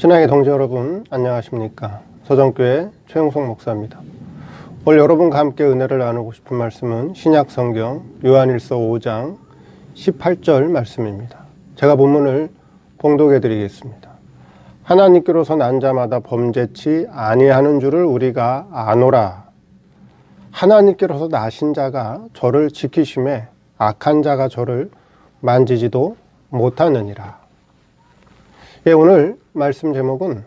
신앙의 동지 여러분, 안녕하십니까? 서정교회 최영석 목사입니다. 오늘 여러분과 함께 은혜를 나누고 싶은 말씀은 신약성경 요한일서 5장 18절 말씀입니다. 제가 본문을 봉독해 드리겠습니다. 하나님께로서 난 자마다 범죄치 아니하는 줄을 우리가 아노라. 하나님께로서 나신 자가 저를 지키심에 악한 자가 저를 만지지도 못하느니라. 예, 오늘 말씀 제목은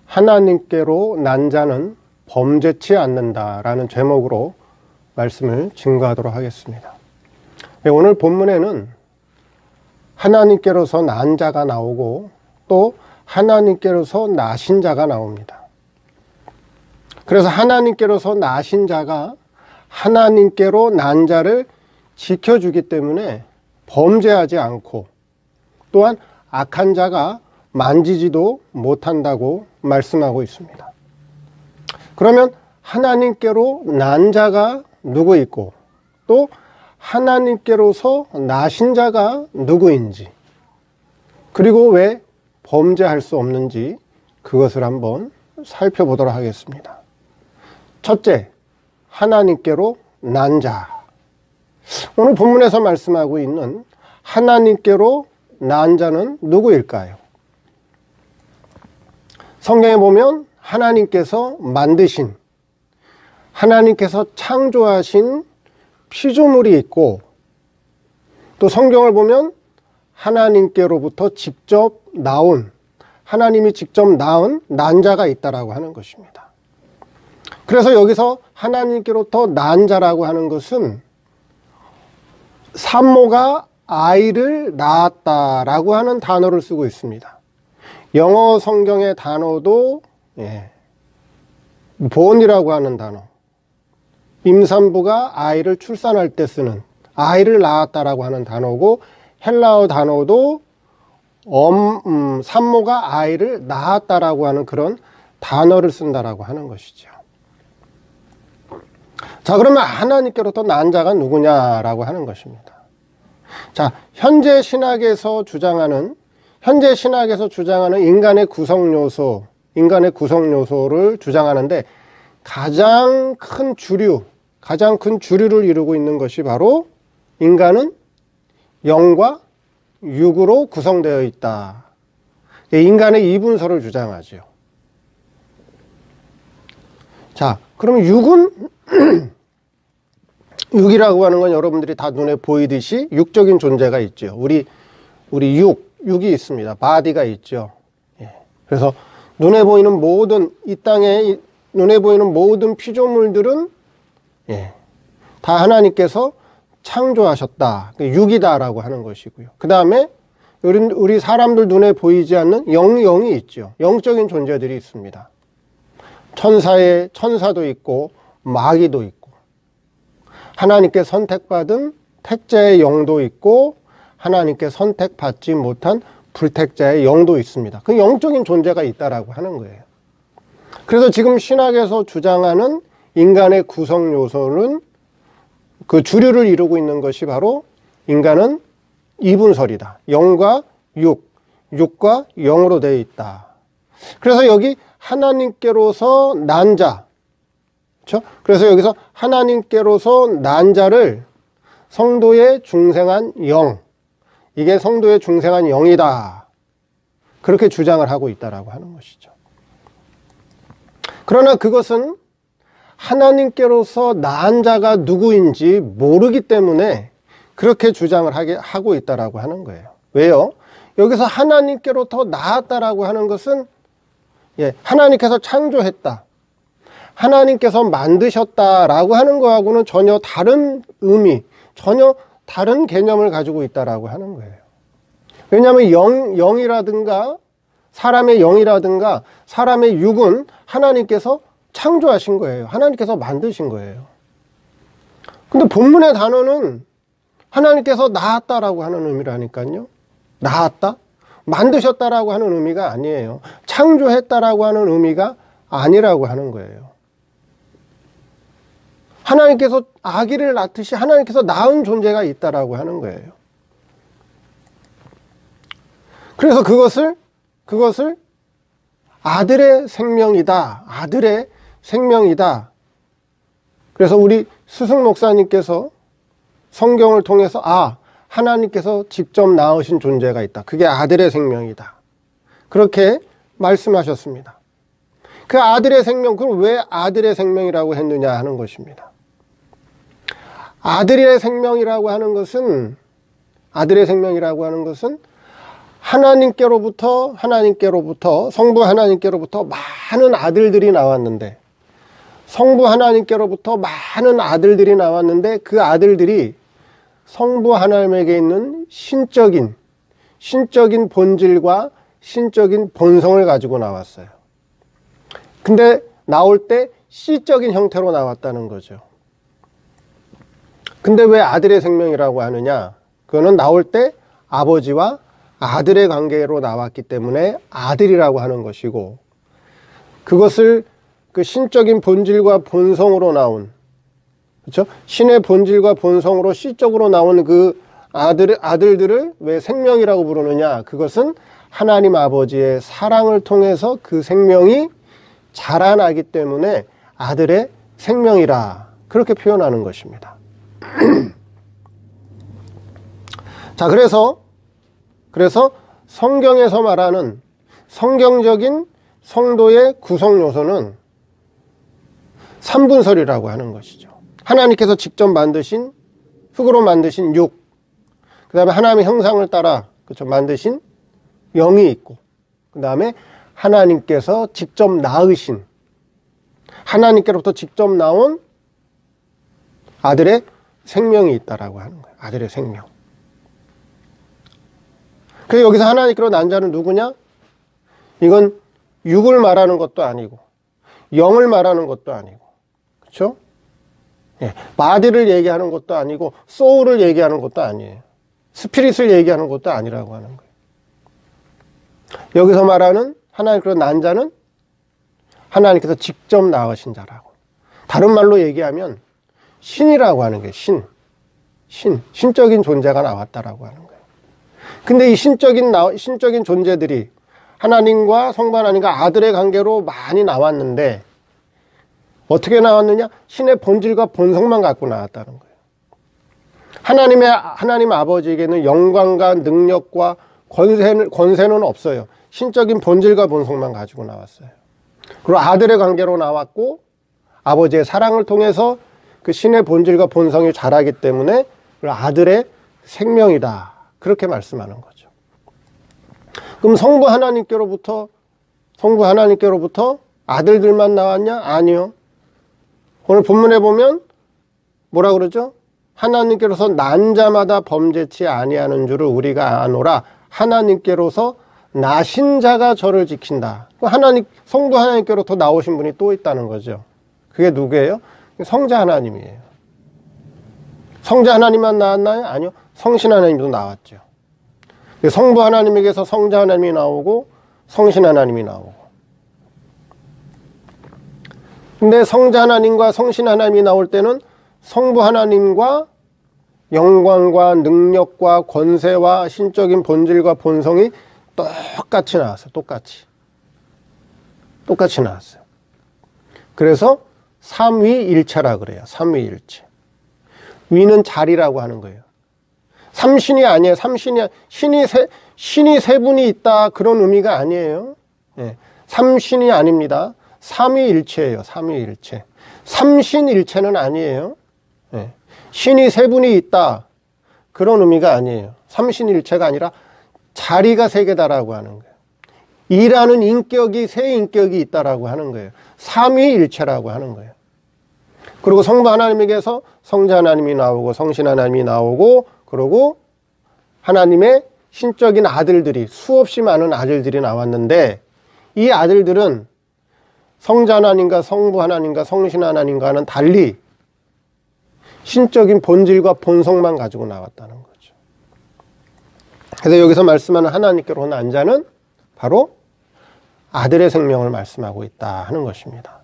하나님께로 난 자는 범죄치 않는다라는 제목으로 말씀을 증거하도록 하겠습니다. 예, 오늘 본문에는 하나님께로서 난 자가 나오고 또 하나님께로서 나신 자가 나옵니다. 그래서 하나님께로서 나신 자가 하나님께로 난 자를 지켜주기 때문에 범죄하지 않고 또한 악한 자가 만지지도 못한다고 말씀하고 있습니다. 그러면 하나님께로 난 자가 누구 있고 또 하나님께로서 나신 자가 누구인지 그리고 왜 범죄할 수 없는지 그것을 한번 살펴보도록 하겠습니다. 첫째, 하나님께로 난 자. 오늘 본문에서 말씀하고 있는 하나님께로 난 자는 누구일까요? 성경에 보면 하나님께서 만드신, 하나님께서 창조하신 피조물이 있고 또 성경을 보면 하나님께로부터 직접 나온, 하나님이 직접 낳은 난자가 있다라고 하는 것입니다. 그래서 여기서 하나님께로부터 난 자라고 하는 것은 산모가 아이를 낳았다라고 하는 단어를 쓰고 있습니다. 영어 성경의 단어도 born이라고 하는 단어, 임산부가 아이를 출산할 때 쓰는 아이를 낳았다라고 하는 단어고 헬라어 단어도 산모가 아이를 낳았다라고 하는 그런 단어를 쓴다라고 하는 것이죠. 자, 그러면 하나님께로부터 난 자가 누구냐라고 하는 것입니다. 자, 현재 신학에서 주장하는 인간의 구성 요소를 주장하는데 가장 큰 주류를 이루고 있는 것이 바로 인간은 영과 육으로 구성되어 있다. 인간의 이분서를 주장하죠. 자, 그럼 육이라고 하는 건 여러분들이 다 눈에 보이듯이 육적인 존재가 있죠. 우리 육이 있습니다. 바디가 있죠. 그래서 눈에 보이는 모든, 이 땅에 눈에 보이는 모든 피조물들은 다 하나님께서 창조하셨다. 육이다라고 하는 것이고요. 그 다음에 우리 사람들 눈에 보이지 않는 영이 있죠. 영적인 존재들이 있습니다. 천사도 있고 마귀도 있고 하나님께 선택받은 택자의 영도 있고 하나님께 선택받지 못한 불택자의 영도 있습니다. 그 영적인 존재가 있다라고 하는 거예요. 그래서 지금 신학에서 주장하는 인간의 구성 요소는 그 주류를 이루고 있는 것이 바로 인간은 이분설이다. 영과 육과 영으로 되어 있다. 그래서 여기 하나님께로서 난 자, 그렇죠? 그래서 여기서 하나님께로서 난 자를 성도의 중생한 영, 이게 성도의 중생한 영이다. 그렇게 주장을 하고 있다라고 하는 것이죠. 그러나 그것은 하나님께로서 낳은 자가 누구인지 모르기 때문에 그렇게 주장을 하고 있다라고 하는 거예요. 왜요? 여기서 하나님께로부터 낳았다라고 하는 것은 하나님께서 창조했다, 하나님께서 만드셨다라고 하는 거하고는 전혀 다른 의미, 전혀 다른 개념을 가지고 있다라고 하는 거예요. 왜냐하면 영이라든가 사람의 영이라든가 사람의 육은 하나님께서 창조하신 거예요. 하나님께서 만드신 거예요. 근데 본문의 단어는 하나님께서 낳았다라고 하는 의미라니까요. 낳았다? 만드셨다라고 하는 의미가 아니에요. 창조했다라고 하는 의미가 아니라고 하는 거예요. 하나님께서 아기를 낳듯이 하나님께서 낳은 존재가 있다라고 하는 거예요. 그래서 그것을 아들의 생명이다. 아들의 생명이다. 그래서 우리 스승 목사님께서 성경을 통해서 하나님께서 직접 낳으신 존재가 있다. 그게 아들의 생명이다. 그렇게 말씀하셨습니다. 그 아들의 생명, 그럼 왜 아들의 생명이라고 했느냐 하는 것입니다. 아들의 생명이라고 하는 것은 하나님께로부터 성부 하나님께로부터 많은 아들들이 나왔는데 그 아들들이 성부 하나님에게 있는 신적인 본질과 신적인 본성을 가지고 나왔어요. 근데 나올 때 씨적인 형태로 나왔다는 거죠. 근데 왜 아들의 생명이라고 하느냐? 그거는 나올 때 아버지와 아들의 관계로 나왔기 때문에 아들이라고 하는 것이고, 그것을 그 신적인 본질과 본성으로 나온, 그렇죠? 신의 본질과 본성으로 씨적으로 나온 그 아들들을 왜 생명이라고 부르느냐? 그것은 하나님 아버지의 사랑을 통해서 그 생명이 자라나기 때문에 아들의 생명이라 그렇게 표현하는 것입니다. 자, 그래서 성경에서 말하는 성경적인 성도의 구성 요소는 3분설이라고 하는 것이죠. 하나님께서 직접 만드신, 흙으로 만드신 육, 그 다음에 하나님의 형상을 따라 그렇죠, 만드신 영이 있고, 그 다음에 하나님께서 직접 낳으신, 하나님께로부터 직접 나온 아들의 생명이 있다라고 하는 거예요. 아들의 생명. 그래서 여기서 하나님께로 난 자는 누구냐? 이건 육을 말하는 것도 아니고 영을 말하는 것도 아니고, 그렇죠? 예, 바디를 얘기하는 것도 아니고 소울을 얘기하는 것도 아니에요. 스피릿을 얘기하는 것도 아니라고 하는 거예요. 여기서 말하는 하나님께로 난 자는 하나님께서 직접 낳으신 자라고. 다른 말로 얘기하면 신이라고 하는 거예요. 신적인 존재가 나왔다라고 하는 거예요. 근데 이 신적인 존재들이 하나님과 성부 하나님과 아들의 관계로 많이 나왔는데 어떻게 나왔느냐? 신의 본질과 본성만 갖고 나왔다는 거예요. 하나님 아버지에게는 영광과 능력과 권세는 없어요. 신적인 본질과 본성만 가지고 나왔어요. 그리고 아들의 관계로 나왔고 아버지의 사랑을 통해서 그 신의 본질과 본성이 자라기 때문에 아들의 생명이다. 그렇게 말씀하는 거죠. 그럼 성부 하나님께로부터 아들들만 나왔냐? 아니요. 오늘 본문에 보면 뭐라 그러죠? 하나님께로서 난 자마다 범죄치 아니하는 줄을 우리가 아노라. 하나님께로서 나신 자가 저를 지킨다. 성부 하나님께로부터 나오신 분이 또 있다는 거죠. 그게 누구예요? 성자 하나님이에요. 성자 하나님만 나왔나요? 아니요. 성신 하나님도 나왔죠. 성부 하나님에게서 성자 하나님이 나오고 성신 하나님이 나오고. 근데 성자 하나님과 성신 하나님이 나올 때는 성부 하나님과 영광과 능력과 권세와 신적인 본질과 본성이 똑같이 나왔어요. 똑같이 나왔어요. 그래서 삼위일체라 그래요. 삼위일체. 위는 자리라고 하는 거예요. 삼신이 아니에요. 신이 세 분이 있다 그런 의미가 아니에요. 예. 삼신이 아닙니다. 삼위일체예요. 삼위일체. 삼신일체는 아니에요. 예. 신이 세 분이 있다 그런 의미가 아니에요. 삼신일체가 아니라 자리가 세 개다라고 하는 거예요. 이라는 인격이 세 인격이 있다라고 하는 거예요. 삼위일체라고 하는 거예요. 그리고 성부 하나님에게서 성자 하나님이 나오고 성신 하나님이 나오고 그리고 하나님의 신적인 아들들이 수없이 많은 아들들이 나왔는데 이 아들들은 성자 하나님과 성부 하나님과 성신 하나님과는 달리 신적인 본질과 본성만 가지고 나왔다는 거죠. 그래서 여기서 말씀하는 하나님께로 난 자는 바로 아들의 생명을 말씀하고 있다 하는 것입니다.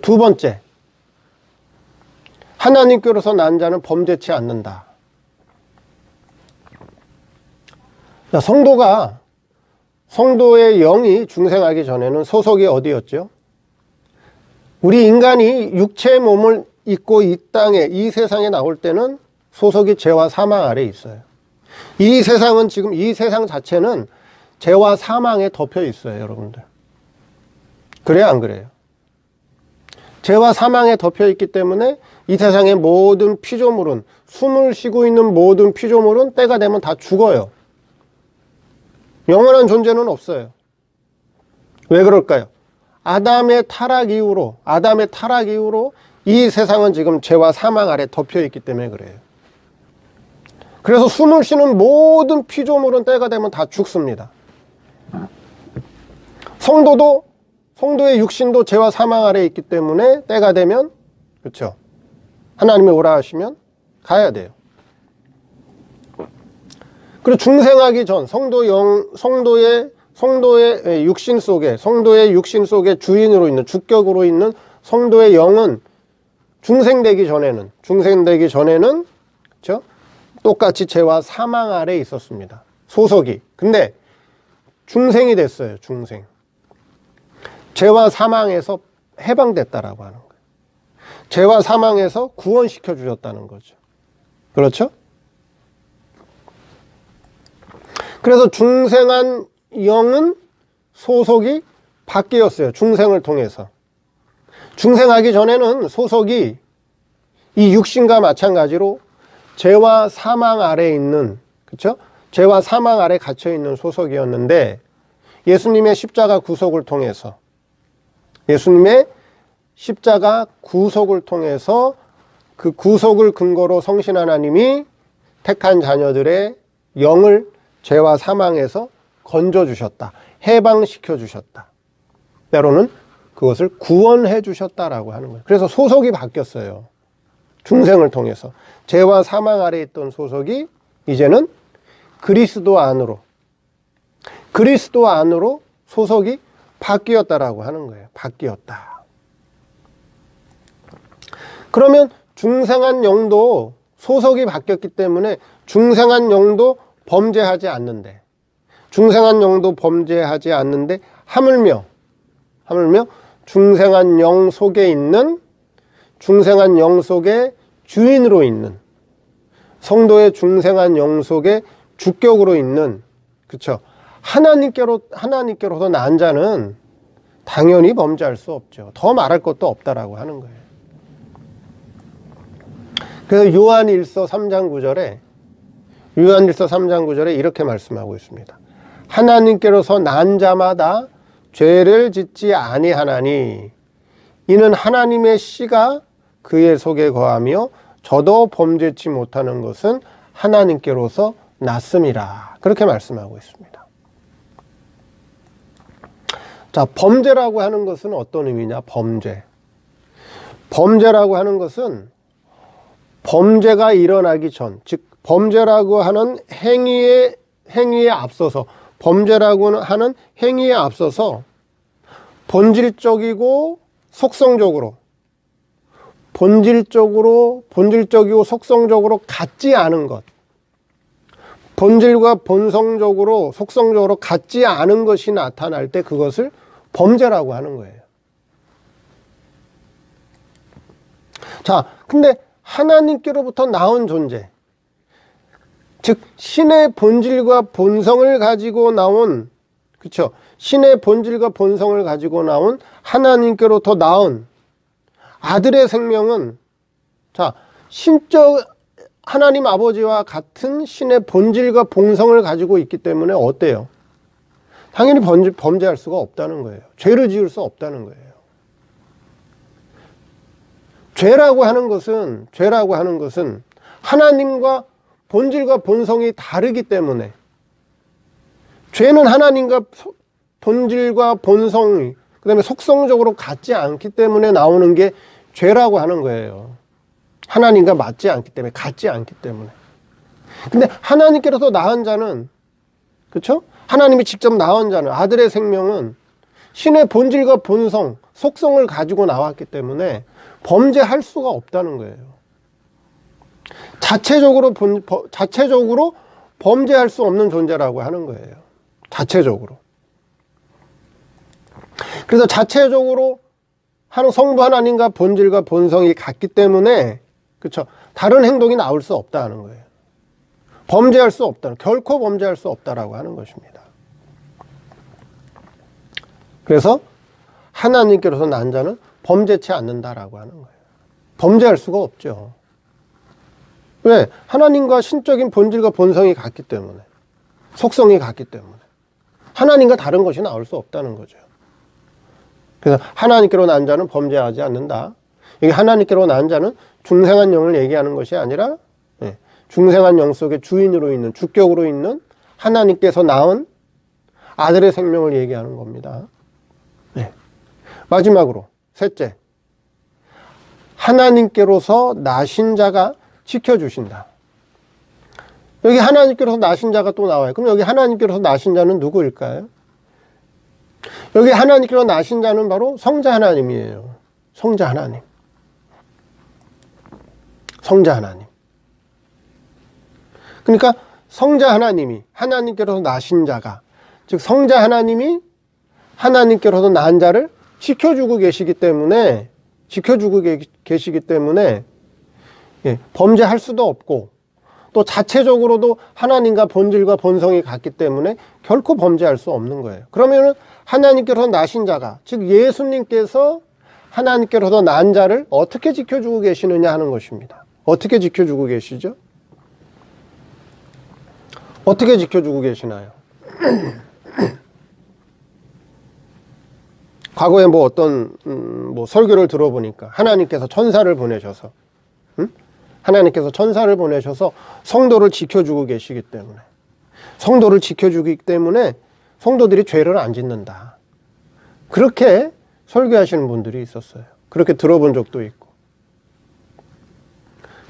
두 번째, 하나님께로서 난 자는 범죄치 않는다. 성도의 영이 중생하기 전에는 소속이 어디였죠? 우리 인간이 육체의 몸을 입고 이 땅에, 이 세상에 나올 때는 소속이 죄와 사망 아래에 있어요. 이 세상은 지금, 이 세상 자체는 죄와 사망에 덮여 있어요, 여러분들. 그래요, 안 그래요? 죄와 사망에 덮여 있기 때문에 이 세상의 모든 피조물은, 숨을 쉬고 있는 모든 피조물은 때가 되면 다 죽어요. 영원한 존재는 없어요. 왜 그럴까요? 아담의 타락 이후로 이 세상은 지금 죄와 사망 아래 덮여 있기 때문에 그래요. 그래서 숨을 쉬는 모든 피조물은 때가 되면 다 죽습니다. 성도의 육신도 죄와 사망 아래 있기 때문에 때가 되면, 그렇죠, 하나님이 오라 하시면 가야 돼요. 그리고 중생하기 전 성도의 육신 속에, 주인으로 있는, 주격으로 있는 성도의 영은 중생되기 전에는 그렇죠? 똑같이 죄와 사망 아래에 있었습니다. 소속이. 근데 중생이 됐어요. 중생. 죄와 사망에서 해방됐다라고 하는 거예요. 죄와 사망에서 구원시켜 주셨다는 거죠. 그렇죠? 그래서 중생한 영은 소속이 바뀌었어요. 중생을 통해서. 중생하기 전에는 소속이 이 육신과 마찬가지로 죄와 사망 아래에 있는, 그렇죠? 죄와 사망 아래 갇혀 있는 소속이었는데, 예수님의 십자가 구속을 통해서 그 구속을 근거로 성신 하나님이 택한 자녀들의 영을 죄와 사망에서 건져주셨다. 해방시켜 주셨다. 때로는 그것을 구원해 주셨다라고 하는 거예요. 그래서 소속이 바뀌었어요. 중생을 통해서. 죄와 사망 아래에 있던 소속이 이제는 그리스도 안으로 소속이 바뀌었다라고 하는 거예요. 바뀌었다. 그러면 중생한 영도 소속이 바뀌었기 때문에 중생한 영도 범죄하지 않는데 하물며 중생한 영 속에 주인으로 있는 성도의 중생한 영 속에 주격으로 있는, 그렇죠? 하나님께로서 난 자는 당연히 범죄할 수 없죠. 더 말할 것도 없다라고 하는 거예요. 그래서 요한일서 3장 9절에 이렇게 말씀하고 있습니다. 하나님께로서 난 자마다 죄를 짓지 아니하나니 이는 하나님의 씨가 그의 속에 거하며 저도 범죄치 못하는 것은 하나님께로서 났음이라. 그렇게 말씀하고 있습니다. 자, 범죄라고 하는 것은 어떤 의미냐? 범죄라고 하는 것은 범죄가 일어나기 전, 즉 범죄라고 하는 행위에 앞서서 본질적이고 속성적으로 같지 않은 것, 본질과 본성적으로 속성적으로 같지 않은 것이 나타날 때 그것을 범죄라고 하는 거예요. 자, 근데 하나님께로부터 나온 존재, 즉 신의 본질과 본성을 가지고 나온, 그렇죠? 신의 본질과 본성을 가지고 나온 하나님께로부터 나온 아들의 생명은, 자, 하나님 아버지와 같은 신의 본질과 본성을 가지고 있기 때문에 어때요? 당연히 범죄할 수가 없다는 거예요. 죄를 지을 수 없다는 거예요. 죄라고 하는 것은 하나님과 본질과 본성이 다르기 때문에, 죄는 하나님과 본질과 본성이, 그 다음에 속성적으로 같지 않기 때문에 나오는 게 죄라고 하는 거예요. 하나님과 맞지 않기 때문에, 같지 않기 때문에. 근데 하나님께로서 낳은 자는, 그렇죠? 하나님이 직접 낳은 자는, 아들의 생명은 신의 본질과 본성, 속성을 가지고 나왔기 때문에 범죄할 수가 없다는 거예요. 자체적으로 범죄할 수 없는 존재라고 하는 거예요. 자체적으로. 그래서 자체적으로 성부 하나님과 본질과 본성이 같기 때문에, 그렇죠? 다른 행동이 나올 수 없다는 거예요. 범죄할 수 없다. 결코 범죄할 수 없다라고 하는 것입니다. 그래서 하나님께로서 난 자는 범죄치 않는다라고 하는 거예요. 범죄할 수가 없죠. 왜? 하나님과 신적인 본질과 본성이 같기 때문에, 속성이 같기 때문에 하나님과 다른 것이 나올 수 없다는 거죠. 그래서 하나님께로 난 자는 범죄하지 않는다. 여기 하나님께로 난 자는 중생한 영을 얘기하는 것이 아니라 중생한 영 속에 주인으로 있는, 주격으로 있는 하나님께서 낳은 아들의 생명을 얘기하는 겁니다. 네. 마지막으로 셋째, 하나님께로서 나신 자가 지켜주신다. 여기 하나님께로서 나신 자가 또 나와요. 그럼 여기 하나님께로서 나신 자는 누구일까요? 여기 하나님께로 나신 자는 바로 성자 하나님이에요. 성자 하나님. 성자 하나님. 그러니까 성자 하나님이, 하나님께로서 나신 자가, 즉 성자 하나님이 하나님께로서 난 자를 지켜주고 계시기 때문에, 범죄할 수도 없고, 또 자체적으로도 하나님과 본질과 본성이 같기 때문에 결코 범죄할 수 없는 거예요. 그러면은 하나님께서 나신 자가, 즉 예수님께서 하나님께로서 난 자를 어떻게 지켜주고 계시느냐 하는 것입니다. 어떻게 지켜주고 계시죠? 어떻게 지켜주고 계시나요? 과거에 어떤 설교를 들어보니까 하나님께서 천사를 보내셔서, 하나님께서 천사를 보내셔서 성도를 지켜주고 계시기 때문에, 성도를 지켜주기 때문에 성도들이 죄를 안 짓는다. 그렇게 설교하시는 분들이 있었어요. 그렇게 들어본 적도 있고.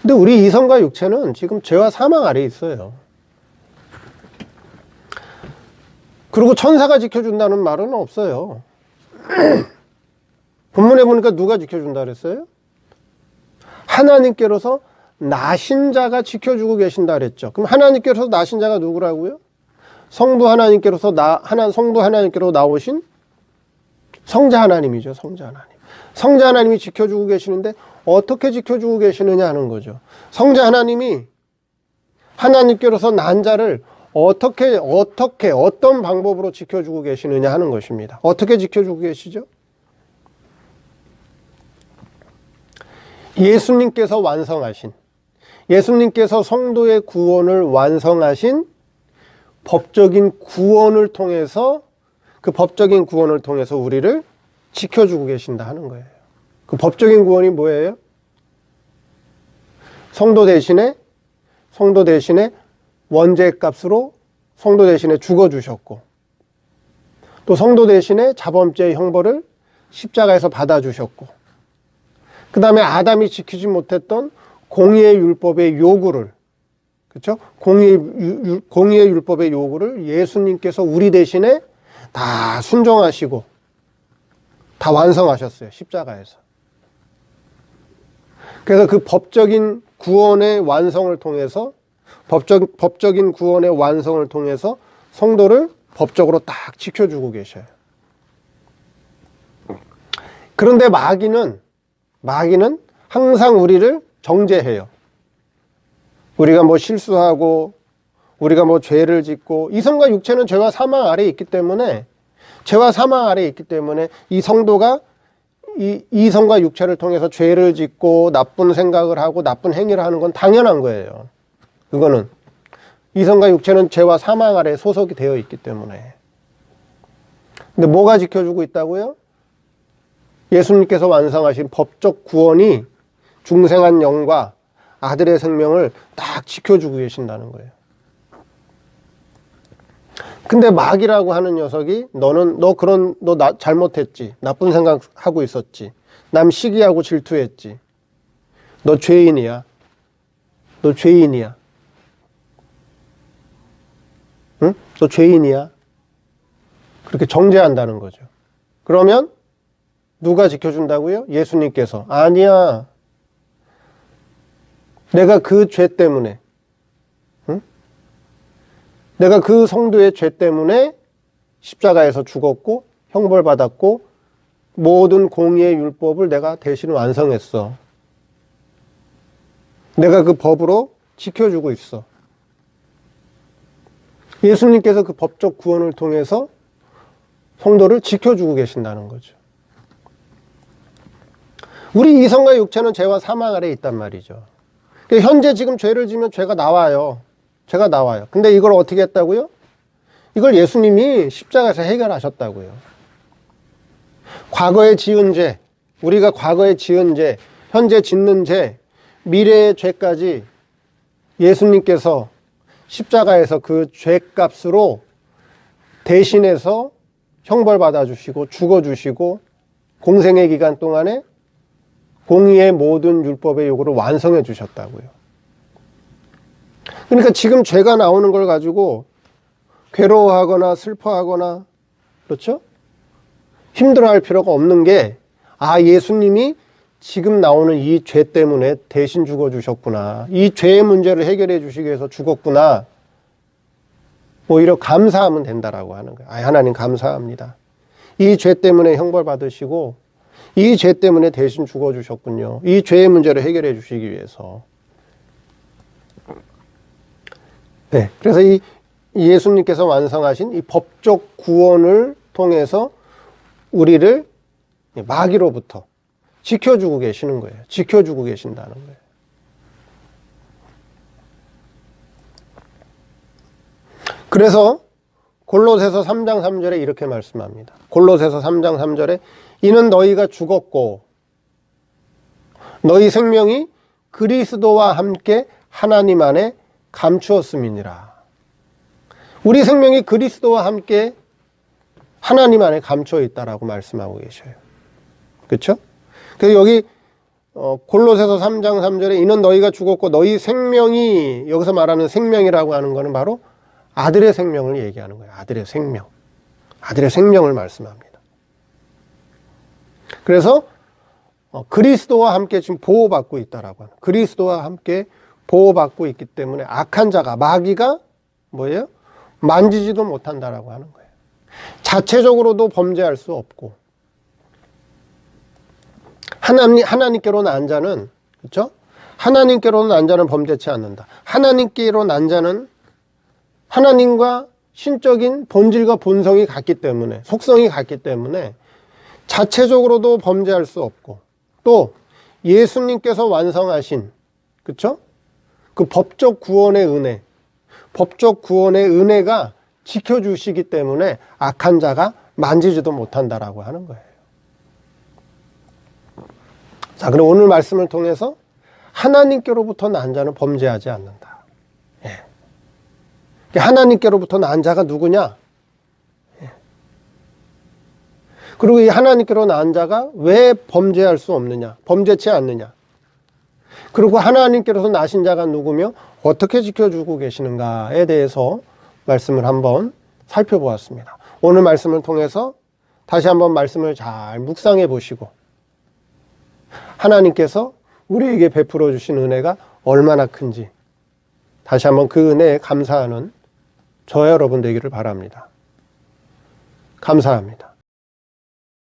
근데 우리 이성과 육체는 지금 죄와 사망 아래에 있어요. 그리고 천사가 지켜준다는 말은 없어요. 본문에 보니까 누가 지켜준다 그랬어요? 하나님께로서 나신 자가 지켜주고 계신다 그랬죠. 그럼 하나님께로서 나신 자가 누구라고요? 성부 하나님께로서 성부 하나님께로 나오신 성자 하나님이죠. 성자 하나님. 성자 하나님이 지켜주고 계시는데 어떻게 지켜주고 계시느냐 하는 거죠. 성자 하나님이 하나님께로서 난 자를 어떤 방법으로 지켜주고 계시느냐 하는 것입니다. 어떻게 지켜주고 계시죠? 예수님께서 성도의 구원을 완성하신 법적인 구원을 통해서, 그 법적인 구원을 통해서 우리를 지켜주고 계신다 하는 거예요. 그 법적인 구원이 뭐예요? 성도 대신에 원죄 값으로 성도 대신에 죽어주셨고, 또 성도 대신에 자범죄의 형벌을 십자가에서 받아주셨고, 그 다음에 아담이 지키지 못했던 공의의 율법의 요구를, 그렇죠? 공의의 율법의 요구를 예수님께서 우리 대신에 다 순종하시고 다 완성하셨어요. 십자가에서. 그래서 그 법적인 구원의 완성을 통해서, 법적인 구원의 완성을 통해서 성도를 법적으로 딱 지켜주고 계셔요. 그런데 마귀는 항상 우리를 정죄해요. 우리가 실수하고, 우리가 죄를 짓고, 이성과 육체는 죄와 사망 아래에 있기 때문에, 이 성도가 이성과 육체를 통해서 죄를 짓고 나쁜 생각을 하고 나쁜 행위를 하는 건 당연한 거예요. 그거는 이성과 육체는 죄와 사망 아래에 소속이 되어 있기 때문에. 근데 뭐가 지켜주고 있다고요? 예수님께서 완성하신 법적 구원이 중생한 영과 아들의 생명을 딱 지켜주고 계신다는 거예요. 근데 마귀라고 하는 녀석이 너 잘못했지. 나쁜 생각하고 있었지. 남 시기하고 질투했지. 너 죄인이야. 응? 너 죄인이야. 그렇게 정죄한다는 거죠. 그러면 누가 지켜준다고요? 예수님께서. 아니야. 내가 그 죄 때문에, 내가 그 성도의 죄 때문에 십자가에서 죽었고 형벌받았고 모든 공의의 율법을 내가 대신 완성했어. 내가 그 법으로 지켜주고 있어. 예수님께서 그 법적 구원을 통해서 성도를 지켜주고 계신다는 거죠. 우리 이성과 육체는 죄와 사망 아래에 있단 말이죠. 현재 지금 죄를 지면 죄가 나와요. 죄가 나와요. 근데 이걸 어떻게 했다고요? 이걸 예수님이 십자가에서 해결하셨다고요. 과거에 지은 죄, 우리가 과거에 지은 죄, 현재 짓는 죄, 미래의 죄까지 예수님께서 십자가에서 그 죄값으로 대신해서 형벌받아 주시고 죽어주시고 공생의 기간 동안에 공의의 모든 율법의 요구를 완성해 주셨다고요. 그러니까 지금 죄가 나오는 걸 가지고 괴로워하거나 슬퍼하거나, 그렇죠? 힘들어할 필요가 없는 게, 예수님이 지금 나오는 이 죄 때문에 대신 죽어주셨구나. 이 죄의 문제를 해결해 주시기 위해서 죽었구나. 오히려 감사하면 된다라고 하는 거예요. 하나님 감사합니다. 이 죄 때문에 형벌 받으시고 이 죄 때문에 대신 죽어주셨군요. 이 죄의 문제를 해결해 주시기 위해서. 네, 그래서 이 예수님께서 완성하신 이 법적 구원을 통해서 우리를 마귀로부터 지켜주고 계시는 거예요. 지켜주고 계신다는 거예요. 그래서 골로새서 3장 3절에 이렇게 말씀합니다. 골로새서 3장 3절에 이는 너희가 죽었고 너희 생명이 그리스도와 함께 하나님 안에 감추었음이니라. 우리 생명이 그리스도와 함께 하나님 안에 감추어 있다라고 말씀하고 계셔요. 그렇죠? 그래서 여기 골로새서 3장 3절에 이는 너희가 죽었고 너희 생명이, 여기서 말하는 생명이라고 하는 것은 바로 아들의 생명을 얘기하는 거예요. 아들의 생명. 아들의 생명을 말씀합니다. 그래서 그리스도와 함께 지금 보호받고 있다라고 하는, 그리스도와 함께 보호받고 있기 때문에 악한 자가, 마귀가 뭐예요? 만지지도 못한다라고 하는 거예요. 자체적으로도 범죄할 수 없고, 하나님께로 난 자는, 그렇죠? 하나님께로 난 자는 범죄치 않는다. 하나님께로 난 자는 하나님과 신적인 본질과 본성이 같기 때문에, 속성이 같기 때문에 자체적으로도 범죄할 수 없고, 또 예수님께서 완성하신, 그렇죠? 그 법적 구원의 은혜, 법적 구원의 은혜가 지켜주시기 때문에 악한 자가 만지지도 못한다라고 하는 거예요. 자, 그럼 오늘 말씀을 통해서 하나님께로부터 난 자는 범죄하지 않는다. 예. 하나님께로부터 난 자가 누구냐? 예. 그리고 이 하나님께로 난 자가 왜 범죄할 수 없느냐? 범죄치 않느냐? 그리고 하나님께로서 나신 자가 누구며 어떻게 지켜주고 계시는가에 대해서 말씀을 한번 살펴보았습니다. 오늘 말씀을 통해서 다시 한번 말씀을 잘 묵상해 보시고 하나님께서 우리에게 베풀어 주신 은혜가 얼마나 큰지 다시 한번 그 은혜에 감사하는 저와 여러분 되기를 바랍니다. 감사합니다.